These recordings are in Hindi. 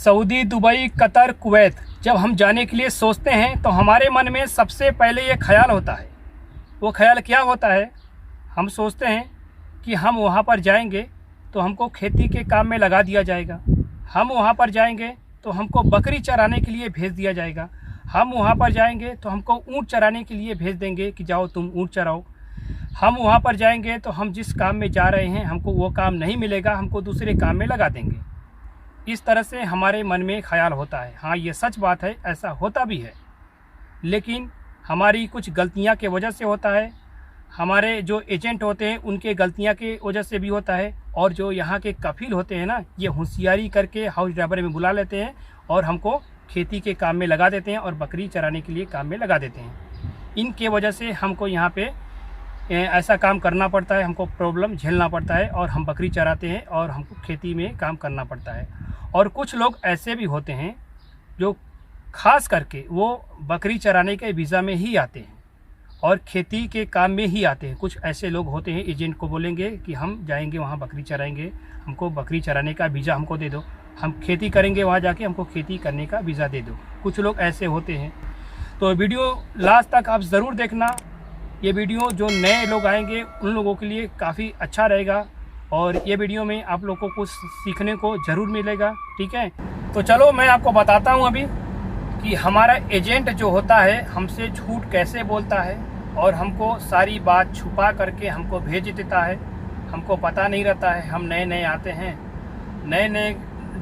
सऊदी, दुबई, कतर, कुवैत जब हम जाने के लिए सोचते हैं तो हमारे मन में सबसे पहले ये ख्याल होता है। वो ख्याल क्या होता है? हम सोचते हैं कि हम वहाँ पर जाएंगे तो हमको खेती के काम में लगा दिया जाएगा। हम वहाँ पर जाएंगे तो हमको बकरी चराने के लिए भेज दिया जाएगा। हम वहाँ पर जाएंगे तो हमको ऊँट चराने के लिए भेज देंगे कि जाओ तुम ऊँट चराओ। हम वहाँ पर जाएंगे तो हम जिस काम में जा रहे हैं हमको वो काम नहीं मिलेगा, हमको दूसरे काम में लगा देंगे। इस तरह से हमारे मन में ख्याल होता है। हाँ, ये सच बात है, ऐसा होता भी है, लेकिन हमारी कुछ गलतियाँ के वजह से होता है। हमारे जो एजेंट होते हैं उनके गलतियाँ की वजह से भी होता है, और जो यहाँ के कफील होते हैं ना, ये होशियारी करके हाउस ड्राइवर में बुला लेते हैं और हमको खेती के काम में लगा देते हैं और बकरी चराने के लिए काम में लगा देते हैं। इनके वजह से हमको यहाँ पे ऐसा काम करना पड़ता है, हमको प्रॉब्लम झेलना पड़ता है और हम बकरी चराते हैं और हमको खेती में काम करना पड़ता है। और कुछ लोग ऐसे भी होते हैं जो खास करके वो बकरी चराने के वीज़ा में ही आते हैं और खेती के काम में ही आते हैं। कुछ ऐसे लोग होते हैं, एजेंट को बोलेंगे कि हम जाएंगे वहाँ बकरी चराएंगे, हमको बकरी चराने का वीज़ा हमको दे दो, हम खेती करेंगे वहाँ जाके, हमको खेती करने का वीज़ा दे दो। कुछ लोग ऐसे होते हैं। तो वीडियो लास्ट तक आप ज़रूर देखना। ये वीडियो जो नए लोग आएंगे उन लोगों के लिए काफ़ी अच्छा रहेगा और ये वीडियो में आप लोगों को कुछ सीखने को ज़रूर मिलेगा। ठीक है, तो चलो मैं आपको बताता हूँ अभी कि हमारा एजेंट जो होता है हमसे झूठ कैसे बोलता है और हमको सारी बात छुपा करके हमको भेज देता है। हमको पता नहीं रहता है, हम नए नए आते हैं। नए नए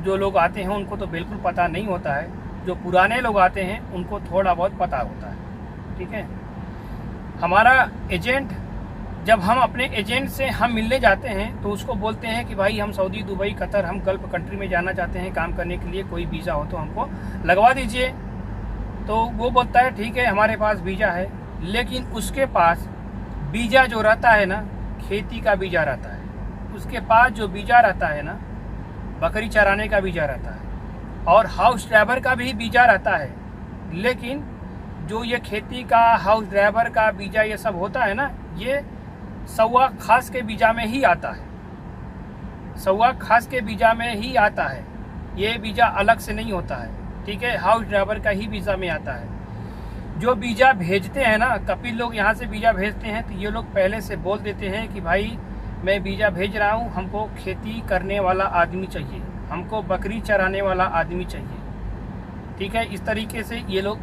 जो लोग आते हैं उनको तो बिल्कुल पता नहीं होता है, जो पुराने लोग आते हैं उनको थोड़ा बहुत पता होता है। ठीक है, हमारा एजेंट, जब हम अपने एजेंट से हम मिलने जाते हैं तो उसको बोलते हैं कि भाई हम सऊदी, दुबई, कतर, हम गल्फ कंट्री में जाना चाहते हैं काम करने के लिए, कोई वीज़ा हो तो हमको लगवा दीजिए। तो वो बोलता है ठीक है हमारे पास वीज़ा है, लेकिन उसके पास वीज़ा जो रहता है ना, खेती का वीज़ा रहता है। उसके पास जो वीज़ा रहता है ना, बकरी चराने का वीज़ा रहता है और हाउस ड्राइवर का भी वीज़ा रहता है। लेकिन जो ये खेती का, हाउस ड्राइवर का वीज़ा ये सब होता है ना, ये सौवा खास के वीज़ा में ही आता है। सौवा खास के वीज़ा में ही आता है, ये वीज़ा अलग से नहीं होता है। ठीक है, हाउस ड्राइवर का ही वीज़ा में आता है। जो वीज़ा भेजते हैं ना, कपिल लोग यहाँ से वीज़ा भेजते हैं तो ये लोग पहले से बोल देते हैं कि भाई मैं वीज़ा भेज रहा हूँ, हमको खेती करने वाला आदमी चाहिए, हमको बकरी चराने वाला आदमी चाहिए। ठीक है, इस तरीके से ये लोग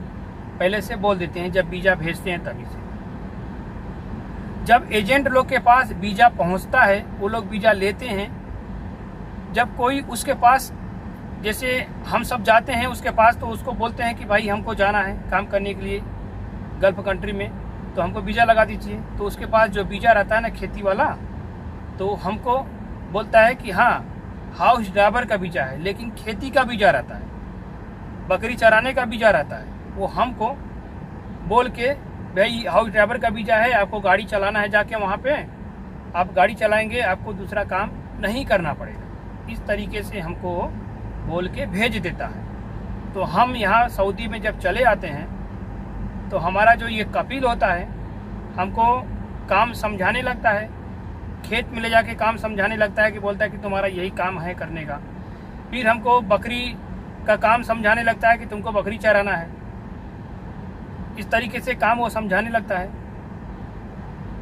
पहले से बोल देते हैं जब वीज़ा भेजते हैं तभी से। जब एजेंट लोग के पास वीज़ा पहुंचता है, वो लोग वीज़ा लेते हैं। जब कोई उसके पास, जैसे हम सब जाते हैं उसके पास, तो उसको बोलते हैं कि भाई हमको जाना है काम करने के लिए गल्फ कंट्री में, तो हमको वीज़ा लगा दीजिए। तो उसके पास जो वीज़ा रहता है ना खेती वाला, तो हमको बोलता है कि हाँ हाउस ड्राइवर का वीज़ा है, लेकिन खेती का वीज़ा रहता है, बकरी चराने का वीज़ा रहता है। वो हमको बोल के भाई हाउस ड्राइवर का वीज़ा है, आपको गाड़ी चलाना है, जाके वहाँ पे आप गाड़ी चलाएंगे, आपको दूसरा काम नहीं करना पड़ेगा। इस तरीके से हमको बोल के भेज देता है। तो हम यहाँ सऊदी में जब चले आते हैं तो हमारा जो ये कपिल होता है हमको काम समझाने लगता है, खेत में ले जाके काम समझाने लगता है कि बोलता है कि तुम्हारा यही काम है करने का। फिर हमको बकरी का काम समझाने लगता है कि तुमको बकरी चराना है। इस तरीके से काम वो समझाने लगता है।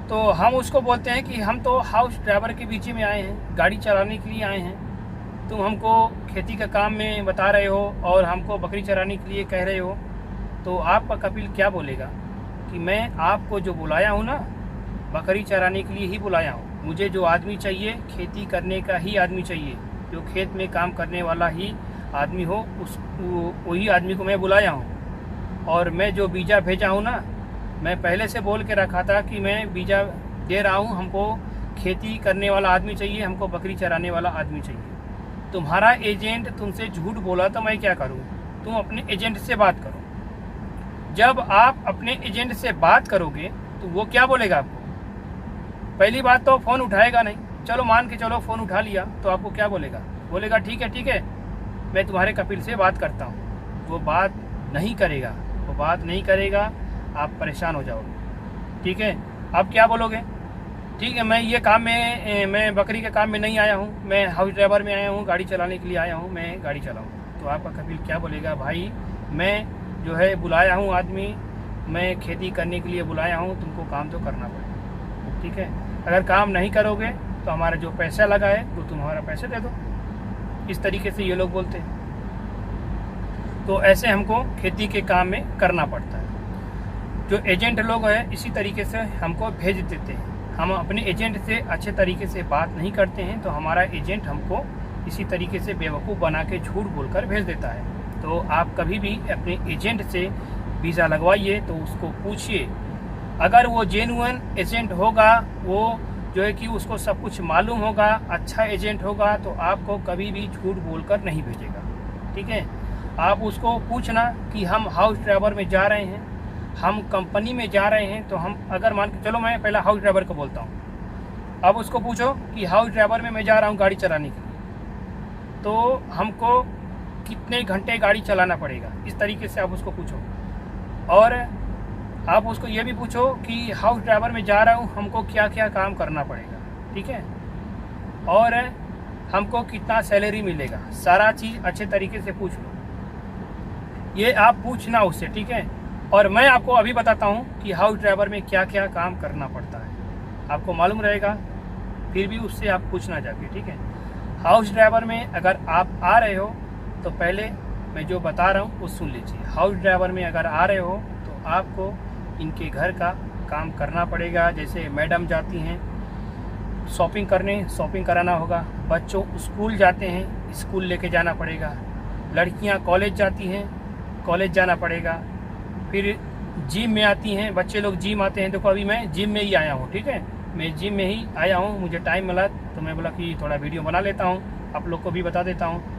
तो हम उसको बोलते हैं कि हम तो हाउस ड्राइवर के बीच में आए हैं, गाड़ी चलाने के लिए आए हैं, तुम हमको खेती का काम में बता रहे हो और हमको बकरी चराने के लिए कह रहे हो। तो आपका कपिल क्या बोलेगा कि मैं आपको जो बुलाया हूँ ना, बकरी चराने के लिए ही बुलाया हूँ। मुझे जो आदमी चाहिए खेती करने का ही आदमी चाहिए, जो खेत में काम करने वाला ही आदमी हो, उस वही आदमी को मैं बुलाया हूँ। और मैं जो वीज़ा भेजा हूँ ना, मैं पहले से बोल के रखा था कि मैं वीज़ा दे रहा हूँ, हमको खेती करने वाला आदमी चाहिए, हमको बकरी चराने वाला आदमी चाहिए। तुम्हारा एजेंट तुमसे झूठ बोला तो मैं क्या करूँ? तुम अपने एजेंट से बात करो। जब आप अपने एजेंट से बात करोगे तो वो क्या बोलेगा आपको? पहली बात तो फ़ोन उठाएगा नहीं। चलो मान के चलो फ़ोन उठा लिया तो आपको क्या बोलेगा? बोलेगा ठीक है मैं तुम्हारे कपिल से बात करता हूँ। वो बात नहीं करेगा, वो बात नहीं करेगा, आप परेशान हो जाओगे। ठीक है, आप क्या बोलोगे? ठीक है, मैं ये काम में, मैं बकरी के काम में नहीं आया हूँ, मैं हाउस ड्राइवर में आया हूँ, गाड़ी चलाने के लिए आया हूँ, मैं गाड़ी चलाऊँ। तो आपका कपिल क्या बोलेगा, भाई मैं जो है बुलाया हूँ आदमी, मैं खेती करने के लिए बुलाया हूँ, तुमको काम तो करना पड़ेगा। ठीक है, अगर काम नहीं करोगे तो हमारा जो पैसा लगा है वो तुम हमारा पैसे दे दो। इस तरीके से ये लोग बोलते हैं। तो ऐसे हमको खेती के काम में करना पड़ता है। जो एजेंट लोग हैं इसी तरीके से हमको भेज देते हैं। हम अपने एजेंट से अच्छे तरीके से बात नहीं करते हैं तो हमारा एजेंट हमको इसी तरीके से बेवकूफ़ बना के झूठ बोलकर भेज देता है। तो आप कभी भी अपने एजेंट से वीज़ा लगवाइए तो उसको पूछिए, अगर वो जेन्युइन एजेंट होगा, वो जो है कि उसको सब कुछ मालूम होगा, अच्छा एजेंट होगा, तो आपको कभी भी झूठ बोलकर नहीं भेजेगा। ठीक है, आप उसको पूछना कि हम हाउस ड्राइवर में जा रहे हैं, हम कंपनी में जा रहे हैं, तो हम अगर मान के चलो, मैं पहला हाउस ड्राइवर को बोलता हूँ। अब उसको पूछो कि हाउस ड्राइवर में मैं जा रहा हूँ गाड़ी चलाने के लिए, तो हमको कितने घंटे गाड़ी चलाना पड़ेगा, इस तरीके से आप उसको पूछो। और आप उसको ये भी पूछो कि हाउस ड्राइवर में जा रहा हूँ, हमको क्या क्या काम करना पड़ेगा। ठीक है, और हमको कितना सैलरी मिलेगा, सारा चीज़ अच्छे तरीके से पूछ लो। ये आप पूछना उससे। ठीक है, और मैं आपको अभी बताता हूँ कि हाउस ड्राइवर में क्या क्या काम करना पड़ता है, आपको मालूम रहेगा, फिर भी उससे आप पूछना जाके। ठीक है, हाउस ड्राइवर में अगर आप आ रहे हो तो पहले मैं जो बता रहा हूँ वो सुन लीजिए। हाउस ड्राइवर में अगर आ रहे हो तो आपको इनके घर का काम करना पड़ेगा। जैसे मैडम जाती हैं शॉपिंग करने, शॉपिंग कराना होगा। बच्चों स्कूल जाते हैं, स्कूल लेके जाना पड़ेगा। लड़कियां कॉलेज जाती हैं, कॉलेज जाना पड़ेगा। फिर जिम में आती हैं, बच्चे लोग जिम आते हैं। देखो अभी मैं जिम में ही आया हूँ। ठीक है, मैं जिम में ही आया हूँ, मुझे टाइम मिला तो मैं बोला कि थोड़ा वीडियो बना लेता हूँ, आप लोग को भी बता देता हूँ।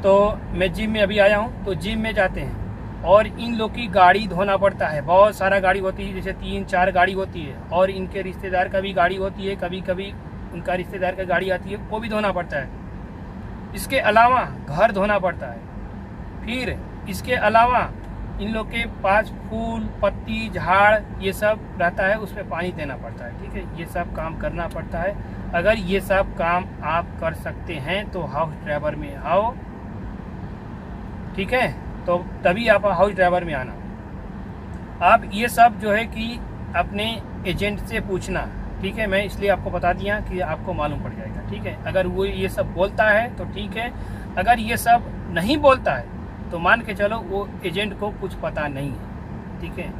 तो मैं जिम में अभी आया हूँ, तो जिम में जाते हैं और इन लोग की गाड़ी धोना पड़ता है। बहुत सारा गाड़ी होती है, जैसे 3-4 गाड़ी होती है, और इनके रिश्तेदार का भी गाड़ी होती है। कभी कभी उनका रिश्तेदार का गाड़ी आती है, वो भी धोना पड़ता है। इसके अलावा घर धोना पड़ता है। फिर इसके अलावा इन लोग के पास फूल पत्ती झाड़ ये सब रहता है, उसमें पानी देना पड़ता है। ठीक है, ये सब काम करना पड़ता है। अगर ये सब काम आप कर सकते हैं तो हाउस ड्राइवर में आओ। ठीक है, तो तभी आप हाउस ड्राइवर में आना। आप ये सब जो है कि अपने एजेंट से पूछना। ठीक है, मैं इसलिए आपको बता दिया कि आपको मालूम पड़ जाएगा। ठीक है, अगर वो ये सब बोलता है तो ठीक है, अगर ये सब नहीं बोलता है तो मान के चलो वो एजेंट को कुछ पता नहीं है। ठीक है,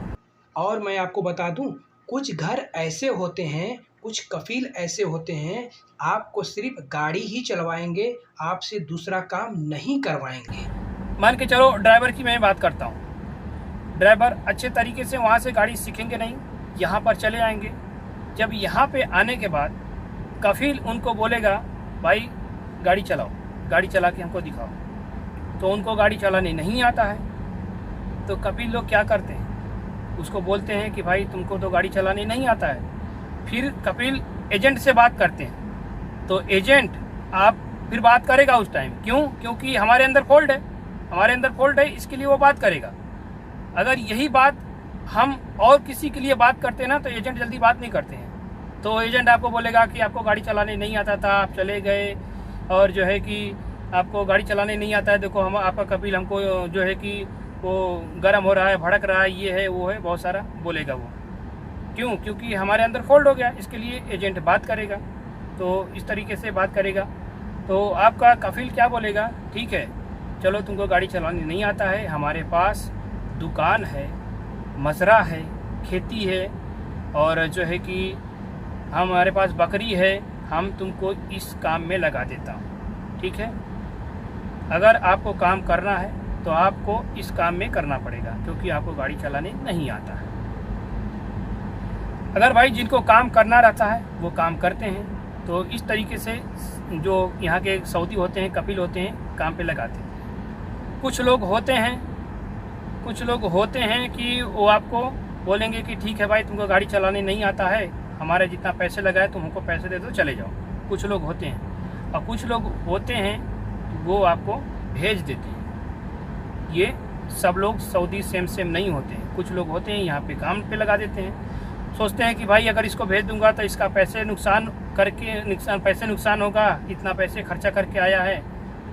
और मैं आपको बता दूं, कुछ घर ऐसे होते हैं, कुछ कफील ऐसे होते हैं, आपको सिर्फ गाड़ी ही चलवाएंगे, आपसे दूसरा काम नहीं करवाएंगे। मान के चलो ड्राइवर की मैं बात करता हूँ। ड्राइवर अच्छे तरीके से वहाँ से गाड़ी सीखेंगे नहीं, यहाँ पर चले आएंगे। जब यहाँ पे आने के बाद कफील उनको बोलेगा, भाई गाड़ी चलाओ, गाड़ी चला के हमको दिखाओ। तो उनको गाड़ी चलाने नहीं आता है, तो कपिल लोग क्या करते हैं, उसको बोलते हैं कि भाई तुमको तो गाड़ी चलाने नहीं आता है। फिर कपिल एजेंट से बात करते हैं, तो एजेंट आप फिर बात करेगा उस टाइम। क्यों? क्योंकि हमारे अंदर फॉल्ट है, हमारे अंदर फॉल्ट है, इसके लिए वो बात करेगा। अगर यही बात हम और किसी के लिए बात करते हैं ना, तो एजेंट जल्दी बात नहीं करते हैं। तो एजेंट आपको बोलेगा कि आपको गाड़ी चलाने नहीं आता था, आप चले गए, और जो है कि आपको गाड़ी चलाने नहीं आता है, देखो हम आपका कपिल हमको जो है कि वो गर्म हो रहा है, भड़क रहा है, ये है वो है, बहुत सारा बोलेगा वो। क्यों? क्योंकि हमारे अंदर फॉल्ट हो गया, इसके लिए एजेंट बात करेगा। तो इस तरीके से बात करेगा। तो आपका कपिल क्या बोलेगा, ठीक है चलो तुमको गाड़ी चलाने नहीं आता है, हमारे पास दुकान है, मजरा है, खेती है, और जो है कि हमारे पास बकरी है, हम तुमको इस काम में लगा देता हूँ। ठीक है, अगर आपको काम करना है तो आपको इस काम में करना पड़ेगा, क्योंकि आपको गाड़ी चलाने नहीं आता है। अगर भाई जिनको काम करना रहता है वो काम करते हैं, तो इस तरीके से जो यहाँ के सऊदी होते हैं, कपिल होते हैं, काम पे लगाते हैं। कुछ लोग होते हैं कि वो आपको बोलेंगे कि ठीक है भाई तुमको गाड़ी चलाने नहीं आता है, हमारे जितना पैसे लगाए तुम हमको पैसे दे दो, चले जाओ। कुछ लोग होते हैं, और कुछ लोग होते हैं वो आपको भेज देते हैं। ये सब लोग सऊदी सेम नहीं होते हैं। कुछ लोग होते हैं यहाँ पे काम पे लगा देते हैं, सोचते हैं कि भाई अगर इसको भेज दूंगा तो इसका पैसे नुकसान होगा, इतना पैसे खर्चा करके आया है,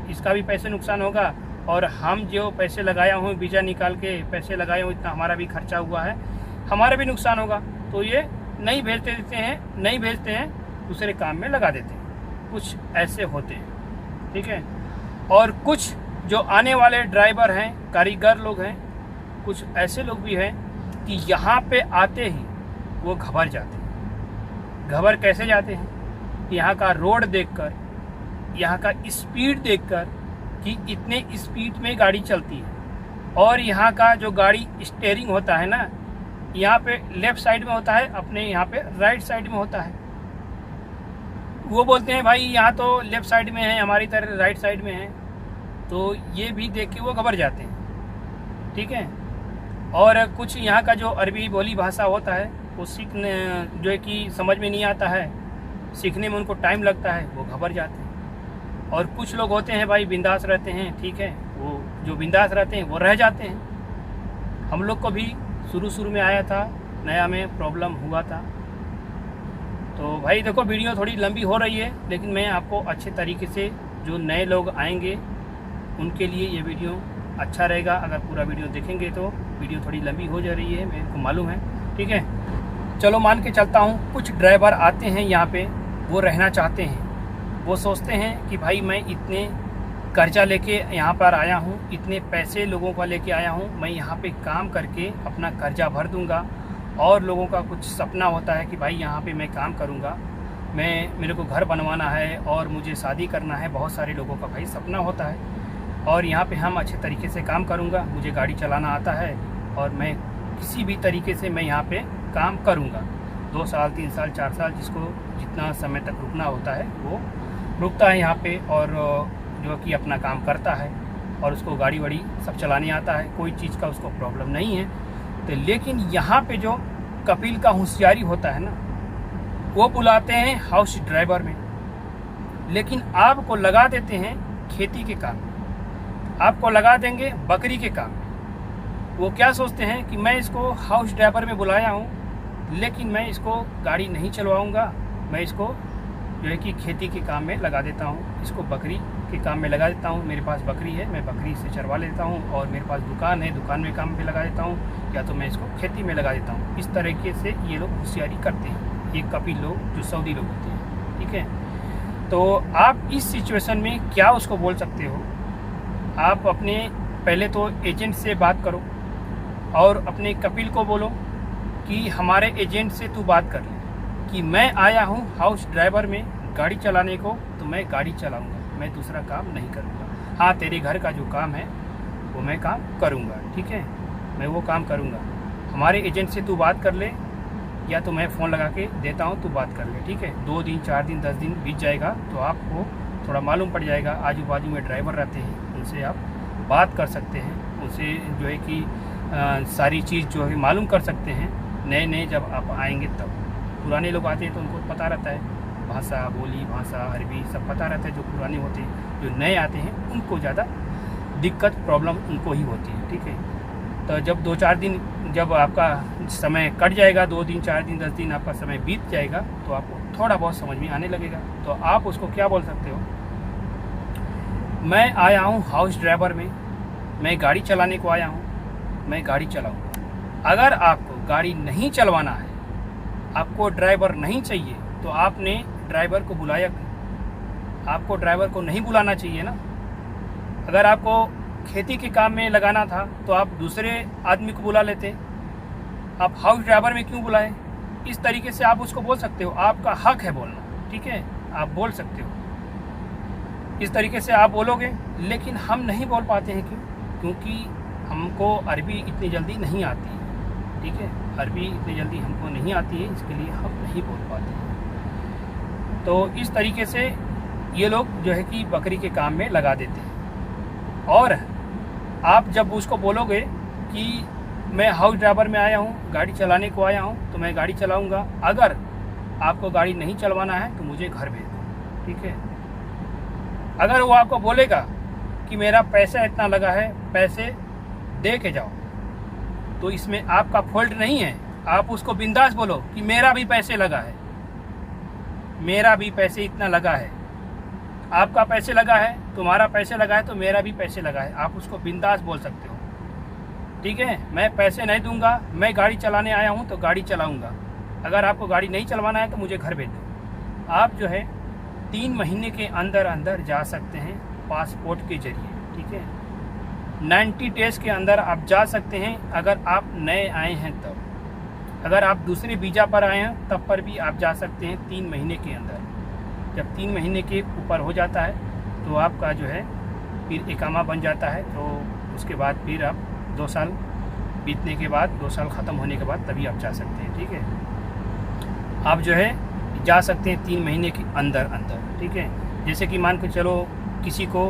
इसका भी पैसे नुकसान होगा, और हम जो पैसे लगाया हूँ वीज़ा निकाल के पैसे लगाए हूँ, इतना हमारा भी खर्चा हुआ है, हमारा भी नुकसान होगा। तो ये नहीं भेजते हैं, दूसरे काम में लगा देते हैं। कुछ ऐसे होते हैं, ठीक है। और कुछ जो आने वाले ड्राइवर हैं, कारीगर लोग हैं, कुछ ऐसे लोग भी हैं कि यहाँ पे आते ही वो घबर जाते हैं। घबर कैसे जाते हैं? यहाँ का रोड देखकर, यहाँ का स्पीड देखकर कि इतने स्पीड में गाड़ी चलती है, और यहाँ का जो गाड़ी स्टीयरिंग होता है ना, यहाँ पे लेफ़्ट साइड में होता है, अपने यहाँ पे राइट साइड में होता है। वो बोलते हैं भाई यहाँ तो लेफ़्ट साइड में है, हमारी तरह राइट साइड में है, तो ये भी देख के वो घबर जाते हैं, ठीक है। और कुछ यहाँ का जो अरबी बोली भाषा होता है वो सीखने जो है कि समझ में नहीं आता है, सीखने में उनको टाइम लगता है, वो घबर जाते हैं। और कुछ लोग होते हैं भाई बिंदास रहते हैं, ठीक है, वो जो बिंदास रहते हैं वो रह जाते हैं। हम लोग को भी शुरू में आया था, नया में प्रॉब्लम हुआ था। तो भाई देखो वीडियो थोड़ी लंबी हो रही है, लेकिन मैं आपको अच्छे तरीके से, जो नए लोग आएंगे उनके लिए ये वीडियो अच्छा रहेगा। अगर पूरा वीडियो देखेंगे तो वीडियो थोड़ी लंबी हो जा रही है, मेरे को मालूम है, ठीक है। चलो मान के चलता हूँ, कुछ ड्राइवर आते हैं यहाँ पे, वो रहना चाहते हैं, वो सोचते हैं कि भाई मैं इतने कर्जा लेके यहाँ पर आया हूँ, इतने पैसे लोगों का लेके आया हूँ, मैं यहाँ पे काम करके अपना कर्जा भर दूँगा। और लोगों का कुछ सपना होता है कि भाई यहाँ पे मैं काम करूँगा, मेरे को घर बनवाना है और मुझे शादी करना है, बहुत सारे लोगों का भाई सपना होता है। और यहाँ पे हम अच्छे तरीके से काम करूँगा, मुझे गाड़ी चलाना आता है, और मैं किसी भी तरीके से मैं यहाँ पे काम करूँगा। 2 साल 3 साल 4 साल जिसको जितना समय तक रुकना होता है वो रुकता है यहाँ पे, और जो कि अपना काम करता है, और उसको गाड़ी वाड़ी सब चलाने आता है, कोई चीज़ का उसको प्रॉब्लम नहीं है। तो लेकिन यहाँ पे जो कपिल का होशियारी होता है ना, वो बुलाते हैं हाउस ड्राइवर में, लेकिन आपको लगा देते हैं खेती के काम, आपको लगा देंगे बकरी के काम। वो क्या सोचते हैं कि मैं इसको हाउस ड्राइवर में बुलाया हूँ, लेकिन मैं इसको गाड़ी नहीं चलवाऊँगा, मैं इसको जो है कि खेती के काम में लगा देता हूँ, इसको बकरी के काम में लगा देता हूँ। मेरे पास बकरी है, मैं बकरी से चरवा लेता हूँ, और मेरे पास दुकान है, दुकान में काम पे लगा देता हूँ, या तो मैं इसको खेती में लगा देता हूँ। इस तरीके से ये लोग होशियारी करते हैं, ये कपिल लोग जो सऊदी लोग होते हैं, ठीक है। तो आप इस सिचुएशन में क्या उसको बोल सकते हो? आप अपने पहले तो एजेंट से बात करो, और अपने कपिल को बोलो कि हमारे एजेंट से तू बात कर ले कि मैं आया हूँ हाउस ड्राइवर में गाड़ी चलाने को, तो मैं गाड़ी चलाऊँगा, मैं दूसरा काम नहीं करूँगा। हाँ, तेरे घर का जो काम है वो मैं काम करूँगा, ठीक है, मैं वो काम करूँगा। हमारे एजेंट से तू बात कर ले, या तो मैं फ़ोन लगा के देता हूँ, तू बात कर ले, ठीक है। 2 दिन 4 दिन 10 दिन बीत जाएगा तो आपको थोड़ा मालूम पड़ जाएगा, आजू बाजू में ड्राइवर रहते हैं, उनसे आप बात कर सकते हैं, उनसे जो है कि सारी चीज़ जो है मालूम कर सकते हैं। नए जब आप आएंगे तब, पुराने लोग आते हैं तो उनको पता रहता है, भाषा बोली भाषा अरबी सब पता रहता है, जो पुराने होते हैं। जो नए आते हैं उनको ज़्यादा दिक्कत प्रॉब्लम उनको ही होती है, ठीक है। तो जब 2-4 दिन जब आपका समय कट जाएगा, 2 दिन 4 दिन 10 दिन आपका समय बीत जाएगा, तो आपको थोड़ा बहुत समझ में आने लगेगा। तो आप उसको क्या बोल सकते हो? मैं आया हूँ हाउस ड्राइवर में, मैं गाड़ी चलाने को आया हूँ, मैं गाड़ी चलाऊँगा। अगर आपको गाड़ी नहीं चलवाना है, आपको ड्राइवर नहीं चाहिए, तो आपने ड्राइवर को बुलाया क्यों? आपको ड्राइवर को नहीं बुलाना चाहिए ना। अगर आपको खेती के काम में लगाना था तो आप दूसरे आदमी को बुला लेते, आप हाउस ड्राइवर में क्यों बुलाए? इस तरीके से आप उसको बोल सकते हो, आपका हक है बोलना, ठीक है, आप बोल सकते हो, इस तरीके से आप बोलोगे। लेकिन हम नहीं बोल पाते हैं, क्यों? क्योंकि हमको अरबी इतनी जल्दी नहीं आती है, ठीक है, अरबी इतनी जल्दी हमको नहीं आती है, इसके लिए हम नहीं बोल पाते हैं। तो इस तरीके से ये लोग जो है कि बकरी के काम में लगा देते हैं। और आप जब उसको बोलोगे कि मैं हाउस ड्राइवर में आया हूँ, गाड़ी चलाने को आया हूँ, तो मैं गाड़ी चलाऊँगा, अगर आपको गाड़ी नहीं चलवाना है तो मुझे घर भेज दो, ठीक है। अगर वो आपको बोलेगा कि मेरा पैसा इतना लगा है, पैसे दे के जाओ, तो इसमें आपका फॉल्ट नहीं है, आप उसको बिंदास बोलो कि मेरा भी पैसे लगा है, मेरा भी पैसे इतना लगा है, आपका पैसे लगा है, तुम्हारा पैसे लगा है, तो मेरा भी पैसे लगा है। आप उसको बिंदास बोल सकते हो, ठीक है। मैं पैसे नहीं दूंगा, मैं गाड़ी चलाने आया हूँ तो गाड़ी चलाऊंगा। अगर आपको गाड़ी नहीं चलवाना है तो मुझे घर भेज दो। आप जो है 3 महीने के अंदर अंदर जा सकते हैं पासपोर्ट के जरिए, ठीक है। 90 डेज के अंदर आप जा सकते हैं अगर आप नए आए हैं तब। अगर आप दूसरे वीज़ा पर आए हैं तब पर भी आप जा सकते हैं 3 महीने के अंदर। जब 3 महीने के ऊपर हो जाता है तो आपका जो है फिर इकामा बन जाता है। तो उसके बाद फिर आप 2 साल बीतने के बाद, 2 साल ख़त्म होने के बाद तभी आप जा सकते हैं, ठीक है। आप जो है जा सकते हैं 3 महीने के अंदर अंदर, ठीक है। जैसे कि मान के चलो किसी को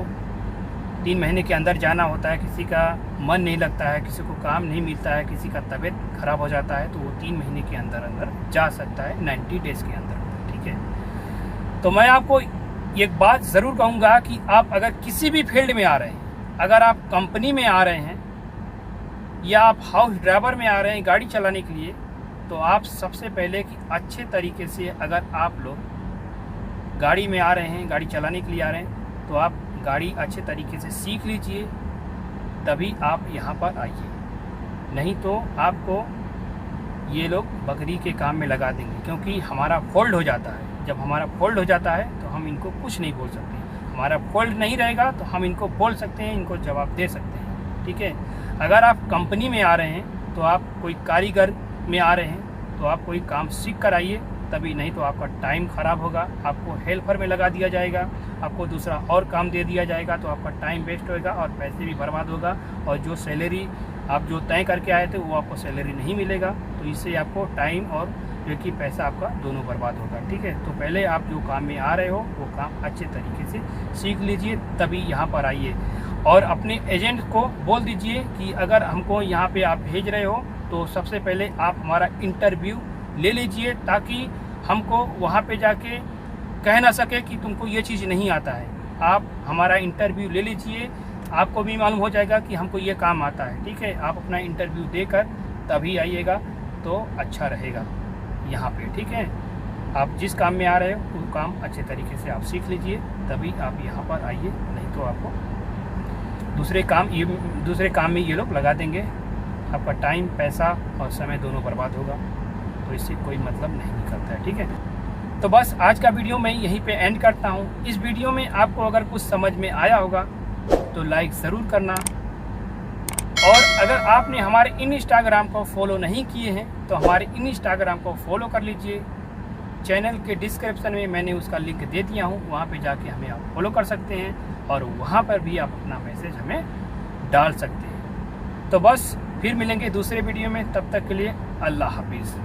3 महीने के अंदर जाना होता है, किसी का मन नहीं लगता है, किसी को काम नहीं मिलता है, किसी का तबीयत ख़राब हो जाता है, तो वो 3 महीने के अंदर अंदर जा सकता है 90 डेज़ के अंदर, ठीक है। तो मैं आपको एक बात ज़रूर कहूँगा कि आप अगर किसी भी फील्ड में आ रहे हैं, अगर आप कंपनी में आ रहे हैं या आप हाउस ड्राइवर में आ रहे हैं गाड़ी चलाने के लिए, तो आप सबसे पहले कि अच्छे तरीके से अगर आप लोग गाड़ी में आ रहे हैं, गाड़ी चलाने के लिए आ रहे हैं, तो आप गाड़ी अच्छे तरीके से सीख लीजिए, तभी आप यहाँ पर आइए। नहीं तो आपको ये लोग बकरी के काम में लगा देंगे, क्योंकि हमारा फोल्ड हो जाता है। जब हमारा फोल्ड हो जाता है तो हम इनको कुछ नहीं बोल सकते। हमारा फोल्ड नहीं रहेगा तो हम इनको बोल सकते हैं, इनको जवाब दे सकते हैं, ठीक है। अगर आप कंपनी में आ रहे हैं तो आप कोई कारीगर में आ रहे हैं तो आप कोई काम सीख कर आइए, तभी। नहीं तो आपका टाइम ख़राब होगा, आपको हेल्पर में लगा दिया जाएगा, आपको दूसरा और काम दे दिया जाएगा, तो आपका टाइम वेस्ट होगा और पैसे भी बर्बाद होगा। और जो सैलरी आप जो तय करके आए थे वो आपको सैलरी नहीं मिलेगा, तो इससे आपको टाइम और जो कि पैसा आपका दोनों बर्बाद होगा, ठीक है। तो पहले आप जो काम में आ रहे हो वो काम अच्छे तरीके से सीख लीजिए, तभी यहाँ पर आइए। और अपने एजेंट को बोल दीजिए कि अगर हमको यहाँ पे आप भेज रहे हो तो सबसे पहले आप हमारा इंटरव्यू ले लीजिए, ताकि हमको वहाँ पे जाके कह ना सके कि तुमको ये चीज़ नहीं आता है। आप हमारा इंटरव्यू ले लीजिए, आपको भी मालूम हो जाएगा कि हमको ये काम आता है, ठीक है। आप अपना इंटरव्यू देकर तभी आइएगा तो अच्छा रहेगा यहाँ पे, ठीक है। आप जिस काम में आ रहे हो वो काम अच्छे तरीके से आप सीख लीजिए, तभी आप यहाँ पर आइए। नहीं तो आपको दूसरे काम में ये लोग लगा देंगे, आपका टाइम, पैसा और समय दोनों बर्बाद होगा, तो इससे कोई मतलब नहीं निकलता है, ठीक है। तो बस आज का वीडियो मैं यहीं पे एंड करता हूँ। इस वीडियो में आपको अगर कुछ समझ में आया होगा तो लाइक ज़रूर करना, और अगर आपने हमारे इंस्टाग्राम को फॉलो नहीं किए हैं तो हमारे इंस्टाग्राम को फॉलो कर लीजिए। चैनल के डिस्क्रिप्शन में मैंने उसका लिंक दे दिया हूँ, वहाँ पे जाके हमें आप फॉलो कर सकते हैं और वहाँ पर भी आप अपना मैसेज हमें डाल सकते हैं। तो बस फिर मिलेंगे दूसरे वीडियो में, तब तक के लिए अल्लाह हाफिज़।